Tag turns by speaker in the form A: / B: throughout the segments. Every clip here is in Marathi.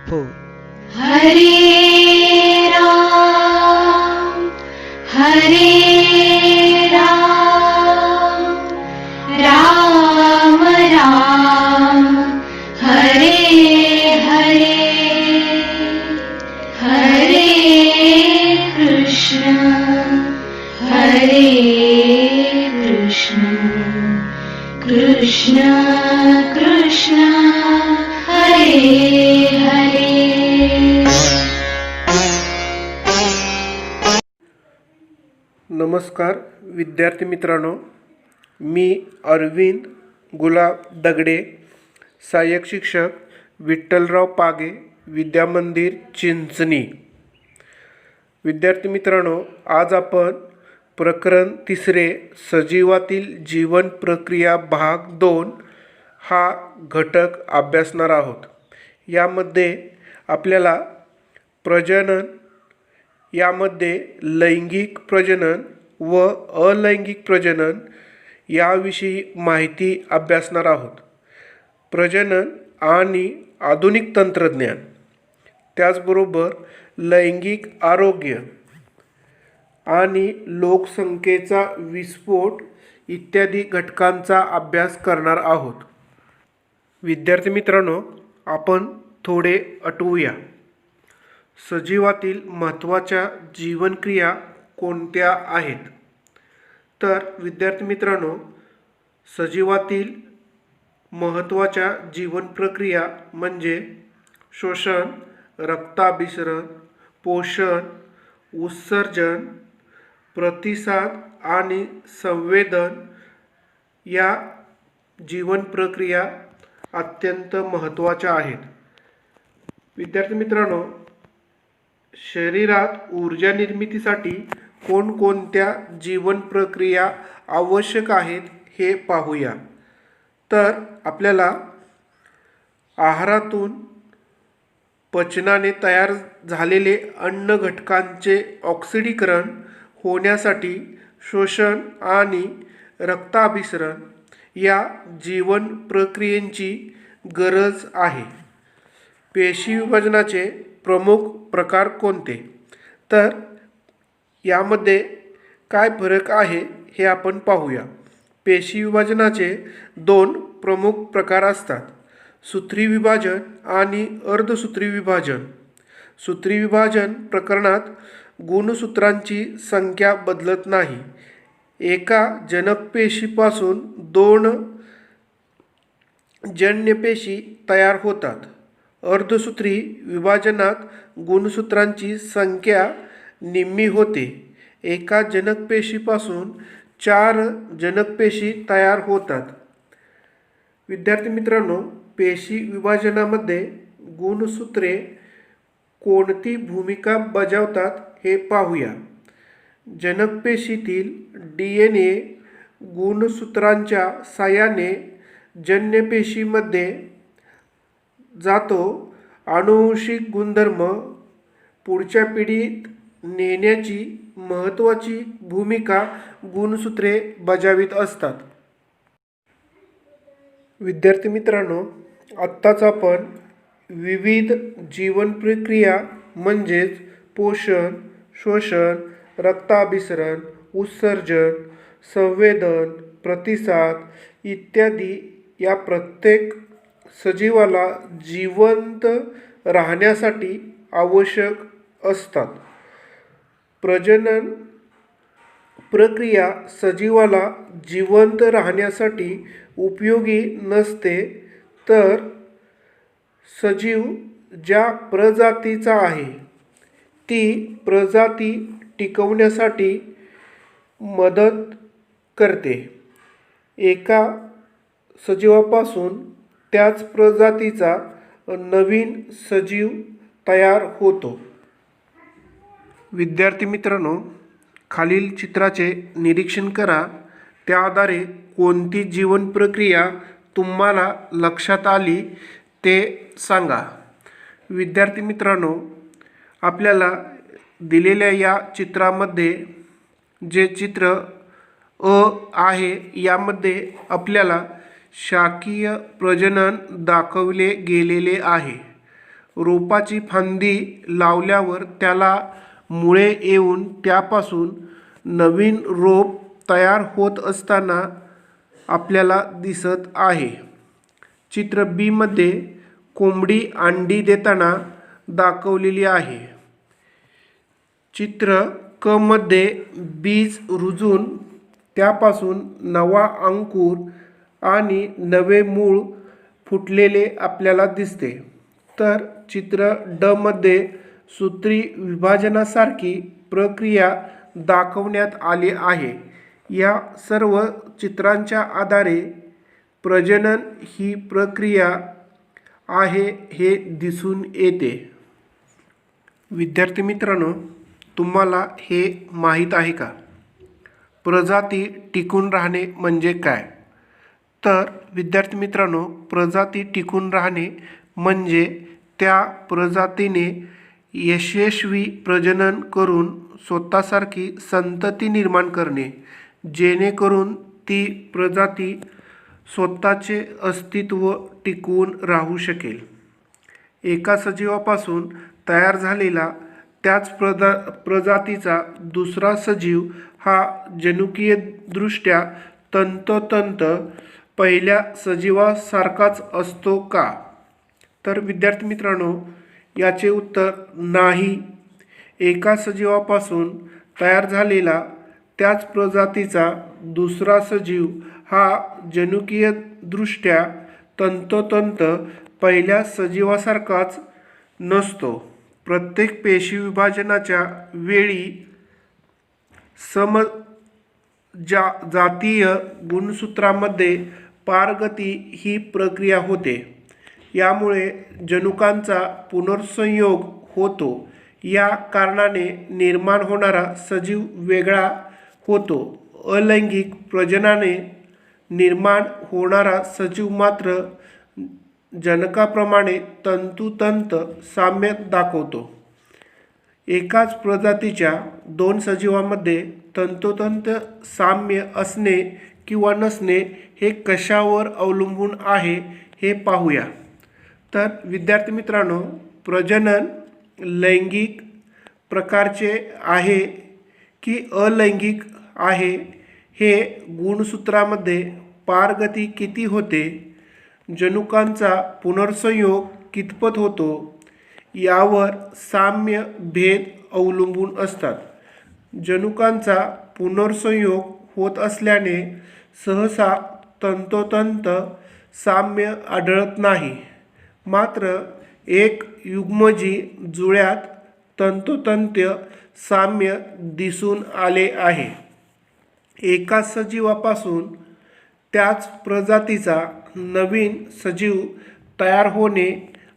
A: हो.
B: हरे राम राम राम हरे हरे हरे कृष्ण कृष्ण कृष्ण हरे हरे.
C: नमस्कार विद्यार्थी मित्रांनो, मी अरविंद गुलाब दगडे, सहाय्यक शिक्षक विठ्ठलराव पागे, विद्यामंदिर चिंचणी. विद्यार्थी मित्रांनो, आज आपण प्रकरण 3 सजीवातील जीवन प्रक्रिया भाग 2 हा घटक अभ्यासणार आहोत. यामध्ये आपल्याला प्रजनन, यामध्ये लैंगिक प्रजनन व अलैंगिक प्रजनन याविषयी माहिती अभ्यासणार आहोत. प्रजनन आणि आधुनिक तंत्रज्ञान, त्याचबरोबर लैंगिक आरोग्य आणि लोकसंख्येचा विस्फोट इत्यादी घटकांचा अभ्यास करणार आहोत. विद्यार्थी मित्रांनो, आपण थोडे आठवूया. सजीवातील महत्त्वाच्या जीवनक्रिया कोणत्या आहेत? तर विद्यार्थी मित्रांनो, सजीवातील महत्त्वाच्या जीवनप्रक्रिया म्हणजे श्वसन, रक्ताभिसरण, पोषण, उत्सर्जन, प्रतिसाद आणि संवेदन या जीवनप्रक्रिया अत्यंत महत्त्वाच्या आहेत. विद्यार्थी मित्रांनो, शरीरात ऊर्जा निर्मितीसाठी कोणकोणत्या जीवन प्रक्रिया आवश्यक आहेत हे पाहूया. तर आपल्याला आहारातून पचनाने तयार झालेले अन्न घटकांचे ऑक्सिडीकरण होण्यासाठी श्वसन आणि रक्ताभिसरण या जीवन प्रक्रियेची गरज आहे. पेशी विभाजनाचे प्रमुख प्रकार कोणते? तर यामध्ये काय फरक आहे हे आपण पाहूया. पेशी विभाजनाचे 2 प्रमुख प्रकार असतात: सूत्री विभाजन आणि अर्धसूत्री विभाजन. सूत्री विभाजन प्रकरणात गुणसूत्रांची संख्या बदलत नाही. एका जनकपेशीपासून 2 जन्यपेशी तयार होतात. अर्धसूत्री विभाजनात गुणसूत्रांची संख्या निम्मी होते. एका जनकपेशीपासून 4 जनकपेशी तयार होतात. विद्यार्थी मित्रांनो, पेशी विभाजनामध्ये गुणसूत्रे कोणती भूमिका बजावतात हे पाहूया. जनकपेशीतील DNA गुणसूत्रांच्या साहाय्याने जन्यपेशीमध्ये जातो. आनुवंशिक गुणधर्म पुढच्या पिढीत नेण्याची महत्त्वाची भूमिका गुणसूत्रे बजावित असतात. विद्यार्थी मित्रांनो, आत्ताच आपण विविध जीवन प्रक्रिया म्हणजेच पोषण, श्वसन, रक्ताभिसरण, उत्सर्जन, संवेदन, प्रतिसाद इत्यादी या प्रत्येक सजीवाला जिवंत राहण्यासाठी आवश्यक असतात. प्रजनन प्रक्रिया सजीवाला जिवंत राहण्यासाठी उपयोगी नसते, तर सजीव ज्या प्रजातीचा आहे ती प्रजाती टिकवण्यासाठी मदत करते. एका सजीवापासून त्याच प्रजातीचा नवीन सजीव तयार होतो. विद्यार्थी मित्रांनो, खालील चित्राचे निरीक्षण करा. त्या आधारे कोणती जीवन प्रक्रिया तुम्हाला लक्षात आली ते सांगा. विद्यार्थी मित्रांनो, आपल्याला दिलेल्या या चित्रामध्ये जे चित्र आहे यामध्ये आपल्याला शाकीय प्रजनन दाखवले गेलेले आहे रोपाची फांदी लावल्यावर त्याला मुळे येऊन त्यापासून नवीन रोप तयार होत असताना आपल्याला दिसत आहे. चित्र बी मध्ये कोंबडी अंडी देताना दाखवलेली आहे. चित्र क मध्ये बीज रुजून त्यापासून नवा अंकुर आणि नवे मूळ फुटलेले आपल्याला दिसते. तर चित्र ड मध्ये सूत्री विभाजनासारखी प्रक्रिया दाखवण्यात आली आहे. या सर्व चित्रांच्या आधारे प्रजनन ही प्रक्रिया आहे हे दिसून येते. विद्यार्थी मित्रांनो, तुम्हाला हे माहीत आहे का? प्रजाती टिकून राहणे म्हणजे काय? तर विद्यार्थी मित्रांनो, प्रजाती टिकून राहणे म्हणजे त्या प्रजातीने यशस्वी प्रजनन करून स्वतःसारखी संतती निर्माण करणे, जेणेकरून ती प्रजाती स्वतःचे अस्तित्व टिकवून राहू शकेल. एका सजीवापासून तयार झालेला त्याच प्रजातीचा दुसरा सजीव हा जनुकीयदृष्ट्या तंतोतंत पहिल्या सजीवासारखाच असतो का? तर विद्यार्थी मित्रांनो, याचे उत्तर नाही. एका सजीवापासून तयार झालेला त्याच प्रजातीचा दुसरा सजीव हा जनुकीयदृष्ट्या तंतोतंत पहिल्या सजीवासारखाच नसतो. प्रत्येक पेशी विभाजनाच्या वेळी समजातीय गुणसूत्रामध्ये पारगती ही प्रक्रिया होते. यामुळे जनुकांचा पुनर्संयोग होतो. या कारणाने निर्माण होणारा सजीव वेगळा होतो. अलैंगिक प्रजननाने निर्माण होणारा सजीव मात्र जनकाप्रमाणे तंतोतंत साम्य दाखवतो. एकाच प्रजातीच्या दोन सजीवांमध्ये तंतोतंत साम्य असणे किंवा नसणे हे कशावर अवलंबून आहे हे पाहूया. तर विद्यार्थी मित्रांनो, प्रजनन लैंगिक प्रकारचे आहे की अलैंगिक आहे हे गुणसूत्रामध्ये पारगती किती होते, जनुकांचा पुनर्संयोग कितपत होतो यावर साम्य भेद अवलंबून असतात. जनुकांचा पुनर्संयोग होत असल्याने सहसा तंतोतंत साम्य आढळत नाही. मात्र एक युग्मजी जुळ्यात तंतोतंत साम्य दिसून आले आहे. एका सजीवापासून त्याच प्रजातीचा नवीन सजीव तयार होणे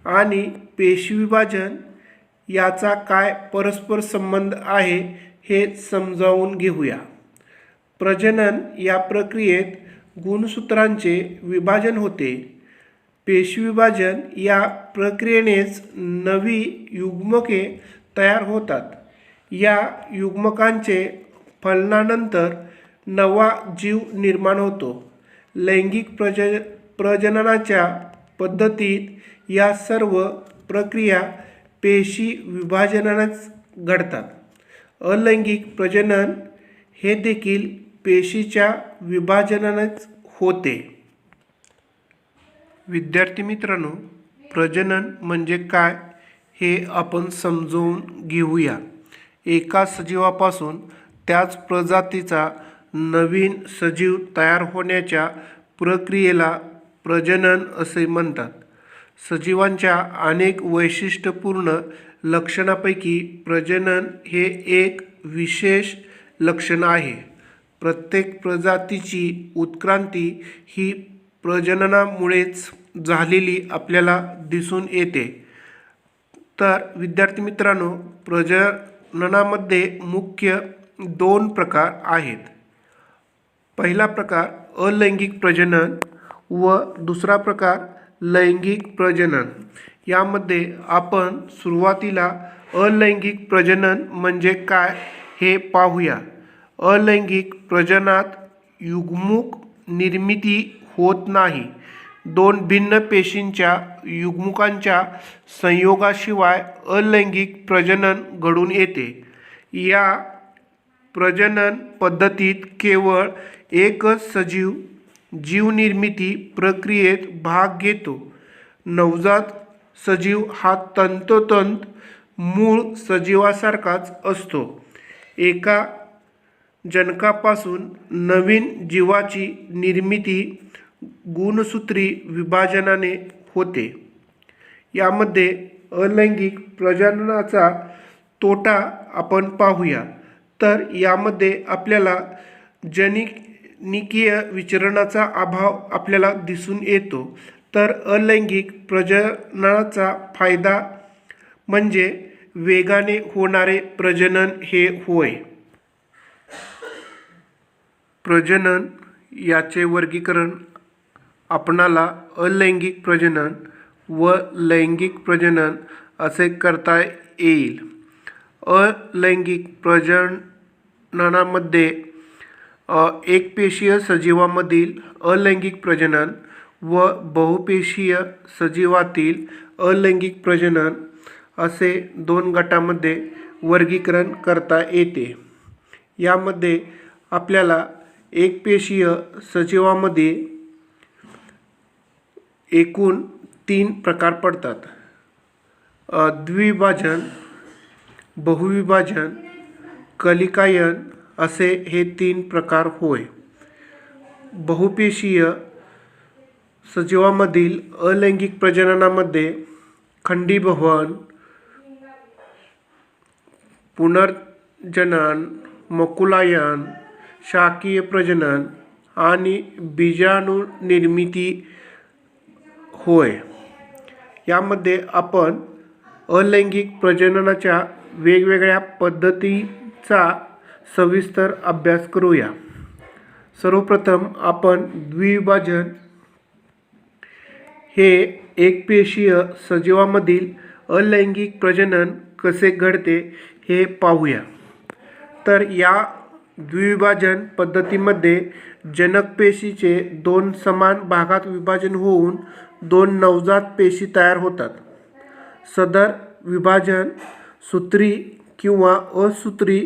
C: आणि पेशीविभाजन याचा काय परस्पर संबंध आहे हे समजावून घेऊया. प्रजनन या प्रक्रियेत गुणसूत्रांचे विभाजन होते. पेशीविभाजन या प्रक्रियेनेच नवी युग्मके तयार होतात. या युग्मकांचे फलनानंतर नवा जीव निर्माण होतो. लैंगिक प्रजननाच्या पद्धतीत या सर्व प्रक्रिया पेशी विभाजनानेच घडतात. अलैंगिक प्रजनन हे देखील पेशीच्या विभाजनानेच होते. विद्यार्थी मित्रांनो, प्रजनन म्हणजे काय हे आपण समजून घेऊया. एका सजीवापासून त्याच प्रजातीचा नवीन सजीव तयार होण्याच्या प्रक्रियेला प्रजनन असे म्हणतात. सजीवांच्या अनेक वैशिष्ट्यपूर्ण लक्षणांपैकी प्रजनन हे एक विशेष लक्षण आहे. प्रत्येक प्रजातीची उत्क्रांती ही प्रजननामुळेच झालेली आपल्याला दिसून येते. तर विद्यार्थी मित्रांनो, प्रजननामध्ये मुख्य दोन प्रकार आहेत. पहिला प्रकार अलैंगिक प्रजनन व दुसरा प्रकार लैंगिक प्रजनन. यामध्ये आपण सुरुवातीला अलैंगिक प्रजनन म्हणजे काय हे पाहूया. अलैंगिक प्रजनात युग्मक निर्मिती होत नाही. दोन भिन्न पेशींच्या युग्मकांच्या संयोगाशिवाय अलैंगिक प्रजनन घडून येते. या प्रजनन पद्धतीत केवळ एकच सजीव जीवनिर्मिती प्रक्रियेत भाग घेतो. नवजात सजीव हा तंतोतंत मूळ सजीवासारखाच असतो. एका जनकापासून नवीन जीवाची निर्मिती गुणसूत्री विभाजनाने होते. यामध्ये अलैंगिक प्रजननाचा तोटा आपण पाहूया. तर यामध्ये आपल्याला जनिकीय विचरणाचा अभाव आपल्याला दिसून येतो. तर अलैंगिक प्रजननाचा फायदा म्हणजे वेगाने होणारे प्रजनन हे होय. प्रजनन याचे वर्गीकरण आपणाला अलैंगिक प्रजनन व लैंगिक प्रजनन असे करता येईल. अलैंगिक प्रजननामध्ये एकपेशीय सजीवामधील अलैंगिक प्रजनन व बहुपेशीय सजीवातील अलैंगिक प्रजनन असे दोन गटामध्ये वर्गीकरण करता येते. यामध्ये आपल्याला एकपेशीय सजीवामध्ये एकूण 3 प्रकार पडतात. द्विविभाजन, बहुविभाजन, कलिकायन असे हे 3 प्रकार होय. बहुपेशीय सजीवामधील अलैंगिक प्रजननामध्ये खंडीभवन, पुनर्जनन, मकुलायन, शाकीय प्रजनन आणि बीजाणुनिर्मिती होय. यामध्ये आपण अलैंगिक प्रजननाच्या वेगवेगळ्या पद्धतींचा सविस्तर अभ्यास करूया. सर्वप्रथम आपण द्विविभाजन हे एकपेशीय सजीवामधील अलैंगिक प्रजनन कसे घडते हे पाहूया. तर या द्विविभाजन पद्धतीमध्ये जनक पेशीचे 2 समान भागात विभाजन होऊन 2 नवजात पेशी तयार होतात. सदर विभाजन सूत्री किंवा असूत्री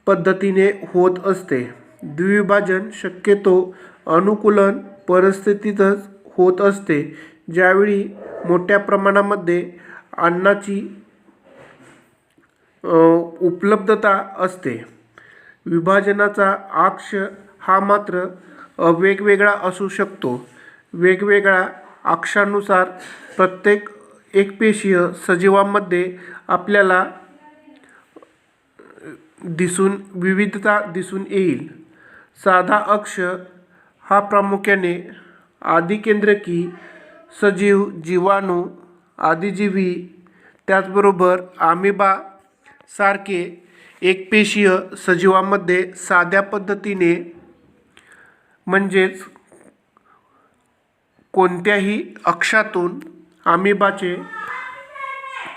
C: पद्धतीने होत असते. द्विविभाजन शक्यतो अनुकूलन परिस्थितीतच होत असते, ज्यावेळी मोठ्या प्रमाणामध्ये अन्नाची उपलब्धता असते. विभाजनाचा अक्ष हा मात्र वेगवेगळा असू शकतो. वेगवेगळ्या अक्षानुसार प्रत्येक एकपेशीय सजीवामध्ये आपल्याला विविधता दिसून येईल. साधा अक्ष हा प्रामुख्याने आदिकेंद्रकी सजीव, जीवाणू, आदिजीवी, त्याचबरोबर अमिबा सारखे एकपेशीय सजीवामध्ये साध्या पद्धतीने म्हणजेच कोणत्याही अक्षातून अमिबाचे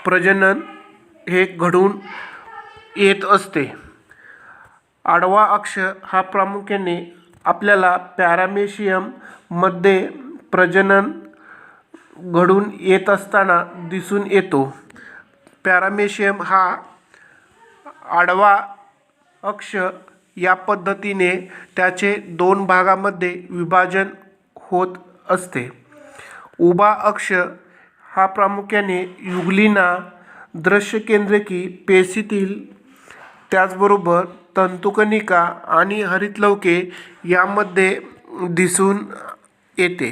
C: प्रजनन हे घडून येत असते. आडवा अक्ष हा प्रामुख्याने आपल्याला पॅरामेशियम मध्ये प्रजनन घडून येत असताना दिसून येतो. पॅरामेशियम हा आडवा अक्ष या पद्धतीने त्याचे 2 भागामध्ये विभाजन होत असते. उभा अक्ष हा प्रामुख्याने युग्लिना, दृश्यकेंद्रकी पेशीतील, त्याचबरोबर तंतुकणिका आणि हरितलवके यामध्ये दिसून येते.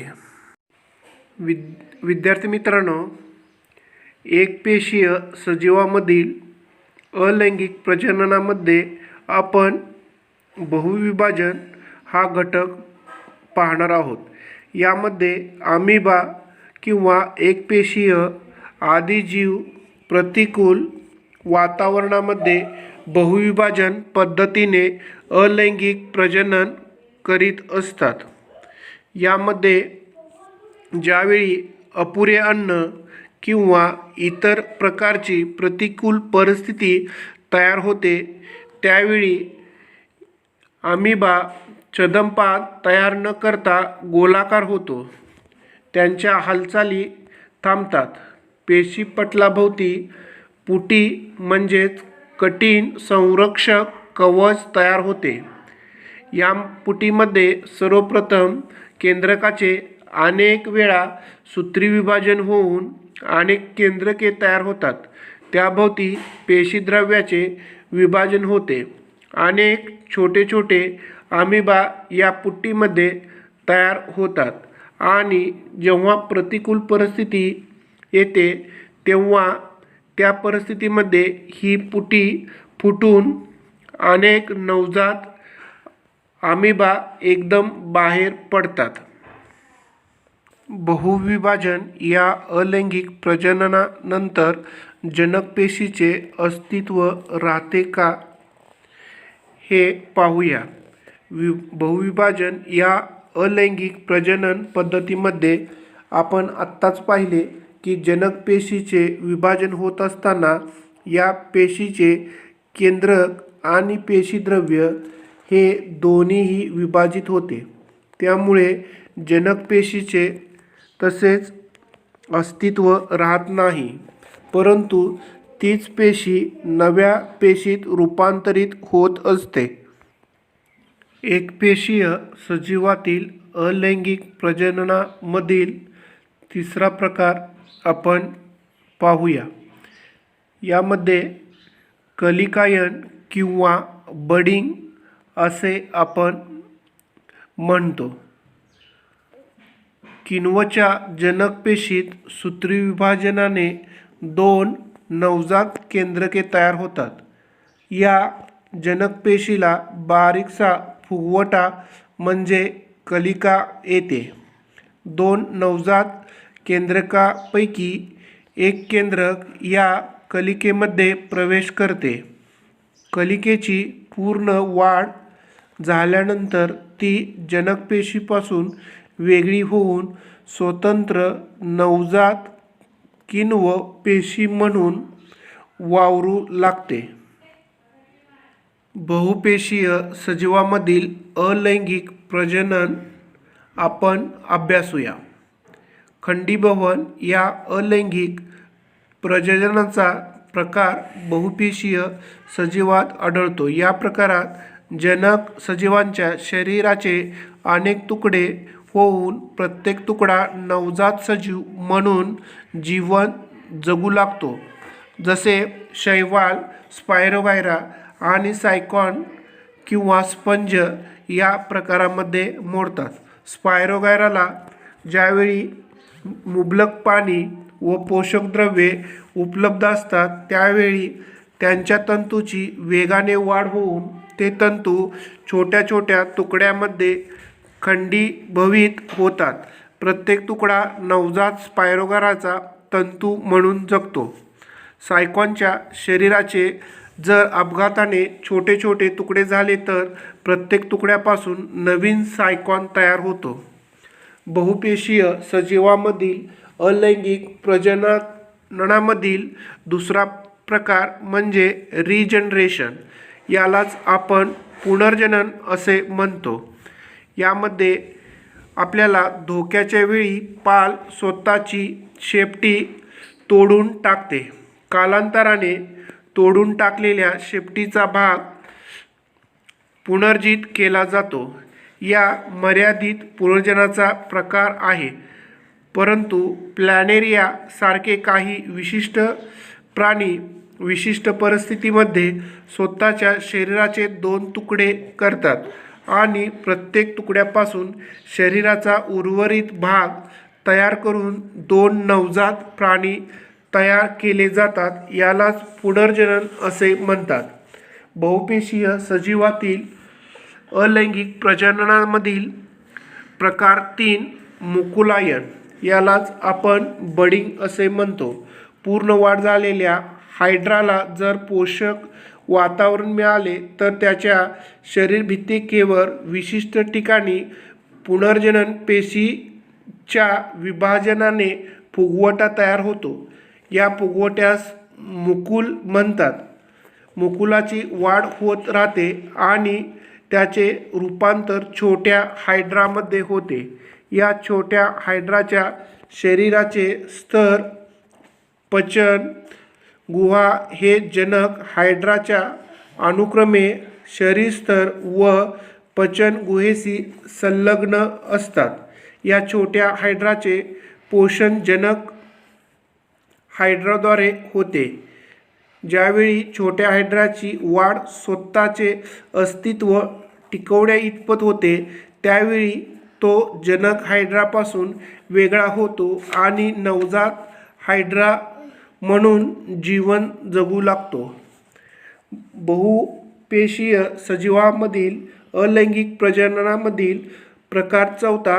C: विद्यार्थी मित्रांनो, एकपेशीय सजीवामधील अलैंगिक प्रजननामध्ये आपण बहुविभाजन हा घटक पाहणार आहोत. यामध्ये अमिबा किंवा एकपेशीय आदिजीव प्रतिकूल वातावरणामध्ये बहुविभाजन पद्धतीने अलैंगिक प्रजनन करीत असतात. यामध्ये ज्यावेळी अपुरे अन्न किंवा इतर प्रकारची प्रतिकूल परिस्थिती तयार होते, त्यावेळी अमिबा छद्मपाद तयार न करता गोलाकार होतो. त्यांच्या हालचाली थांबतात. पेशीपटलाभोवती पुटी म्हणजेच कठीण संरक्षक कवच तयार होते. या पुटीमध्ये सर्वप्रथम केंद्रकाचे अनेक वेळा सूत्री विभाजन होऊन अनेक केंद्रके तयार होतात. त्याभोवती पेशीद्रव्याचे विभाजन होते. अनेक छोटे छोटे अमिबा या पुटीमध्ये तयार होतात आणि जेव्हा प्रतिकूल परिस्थिती येते तेव्हा त्या परिस्थितीमध्ये ही पुटी फुटून अनेक नवजात अमिबा एकदम बाहेर पडतात. बहुविभाजन या अलैंगिक प्रजननानंतर जनक पेशीचे अस्तित्व राहते का हे पाहूया. बहुविभाजन या अलैंगिक प्रजनन पद्धतीमध्ये आपण आत्ताच पाहिले की जनक पेशीचे विभाजन होत असताना या पेशीचे केंद्रक आणि पेशीद्रव्य हे दोन्हीही विभाजित होते. त्यामुळे जनक पेशीचे तसेच अस्तित्व राहत नाही, परंतु तीच पेशी नव्या पेशीत रूपांतरित होत असते. एकपेशीय सजीवातील अलैंगिक प्रजननामधील तिसरा प्रकार आपण पाहूया. यामध्ये कलिकायन किंवा बडिंग असे आपण म्हणतो. किण्वच्या जनक पेशीत सूत्री विभाजनाने 2 नवजात केंद्रके तयार होतात. या जनक पेशीला बारीकसा फुगवटा म्हणजे कलिका येते. 2 नवजात केंद्रकापैकी एक केंद्रक या कलिकेमध्ये प्रवेश करते. कलिकेची पूर्ण वाढ झाल्यानंतर ती जनक पेशीपासून वेगळी होऊन स्वतंत्र नवजात किण्व पेशी म्हणून वावरू लागते. बहुपेशीय सजीवामधील अलैंगिक प्रजनन आपण अभ्यासूया. खंडीभवन या अलैंगिक प्रजननाचा प्रकार बहुपेशीय सजीवात आढळतो. या प्रकारात जनक सजीवांच्या शरीराचे अनेक तुकडे होऊन प्रत्येक तुकडा नवजात सजीव म्हणून जीवन जगू लागतो. जसे शैवाल, स्पायरोगायरा आणि सायकॉन किंवा स्पंज या प्रकारामध्ये मोडतात. स्पायरोगायराला ज्यावेळी मुबलक पाणी व पोषक द्रव्ये उपलब्ध असतात त्यावेळी त्यांच्या तंतूची वेगाने वाढ होऊन ते तंतू छोट्या छोट्या तुकड्यामध्ये खंडीभवित होतात. प्रत्येक तुकडा नवजात स्पायरोगायराचा तंतू म्हणून जगतो. सायकॉनच्या शरीराचे जर अपघाताने छोटे छोटे तुकडे झाले तर प्रत्येक तुकड्यापासून नवीन सायकॉन तयार होतो. बहुपेशीय सजीवामधील अलैंगिक प्रजननामधील दुसरा प्रकार म्हणजे रिजनरेशन. यालाच आपण पुनर्जनन असे म्हणतो. यामध्ये आपल्याला धोक्याच्या वेळी पाल स्वतःची शेपटी तोडून टाकते. कालांतराने तोडून टाकलेल्या शेपटीचा भाग पुनर्जित केला जातो. या मर्यादित पुनर्जननाचा प्रकार आहे, परंतु प्लॅनेरिया सारखे काही विशिष्ट प्राणी विशिष्ट परिस्थितीमध्ये स्वतःच्या शरीराचे 2 तुकडे करतात आणि प्रत्येक तुकड्यापासून शरीराचा उर्वरित भाग तयार करून 2 नवजात प्राणी तयार केले जातात. यालाच पुनर्जनन असे म्हणतात. बहुपेशीय सजीवातील अलैंगिक प्रजननामधील प्रकार 3 मुकुलायन. यालाच आपण बडिंग असे म्हणतो. पूर्ण वाढ झालेल्या हायड्राला जर पोषक वातावरण मिळाले तर त्याच्या शरीरभित्तिकेवर विशिष्ट ठिकाणी पुनर्जनन पेशीच्या विभाजनाने फुगवटा तयार होतो. या फुगवट्यास मुकुल म्हणतात. मुकुलाची वाढ होत राहते आणि त्याचे रूपांतर छोट्या हायड्रामध्ये होते. या छोट्या हायड्राच्या शरीराचे स्तर पचन गुहा हे जनक हायड्राच्या अनुक्रमे शरीरस्तर व पचन गुहेशी संलग्न असतात. या छोट्या हायड्राचे पोषण जनक हायड्राद्वारे होते. ज्यावेळी छोट्या हायड्राची वाढ स्वतःचे अस्तित्व टिकवण्या इतपत होते त्यावेळी तो जनक हायड्रापासून वेगळा होतो आणि नवजात हायड्रा म्हणून जीवन जगू लागतो. बहुपेशीय सजीवांमधील अलैंगिक प्रजननामधील प्रकार चौथा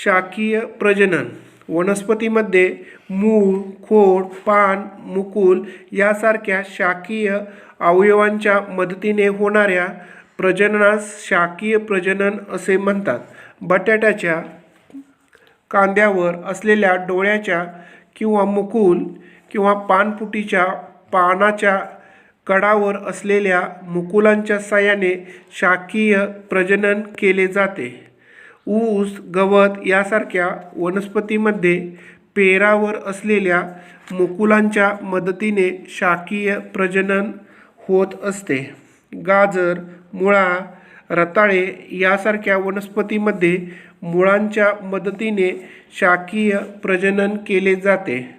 C: शाकीय प्रजनन. वनस्पतीमध्ये मूळ, खोड, पान, मुकुल यासारख्या शाकीय अवयवांच्या मदतीने होणाऱ्या प्रजननास शाकीय प्रजनन असे म्हणतात. बटाट्याच्या कांद्यावर असलेल्या डोळ्याच्या किंवा मुकुल किंवा पानफुटीच्या पानाच्या कडावर असलेल्या मुकुलांच्या साहाय्याने शाकीय प्रजनन केले जाते. ऊस, गवत यासारख्या वनस्पतीमध्ये पेरावर असलेल्या मुकुलांच्या मदतीने शाकीय प्रजनन होत असते. गाजर, मुळा, रताळे यासारख्या वनस्पतीमध्ये मुळांच्या मदतीने शाकीय प्रजनन केले जाते.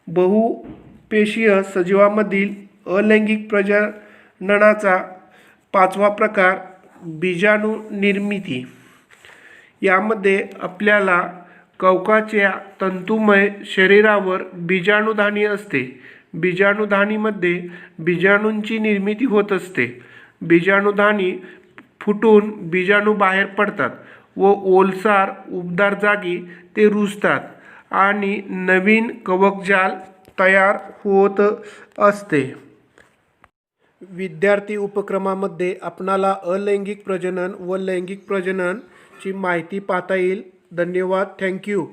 C: बहुपेशीय सजीवांमधील अलैंगिक प्रजननाचा पाचवा प्रकार बीजाणू निर्मिती. यामध्ये आपल्याला कवकाच्या तंतुमय शरीरावर बीजाणुधानी असते. बीजाणुधानीमध्ये बीजाणूंची निर्मिती होत असते. बीजाणुधानी फुटून बीजाणू बाहेर पडतात व ओलसर उबदार जागी ते रुजतात आणि नवीन कवकजाल तयार होत असते. विद्यार्थी उपक्रमामध्ये आपणाला अलैंगिक प्रजनन व लैंगिक प्रजनन ची माहिती पाहता येईल. धन्यवाद. थँक्यू.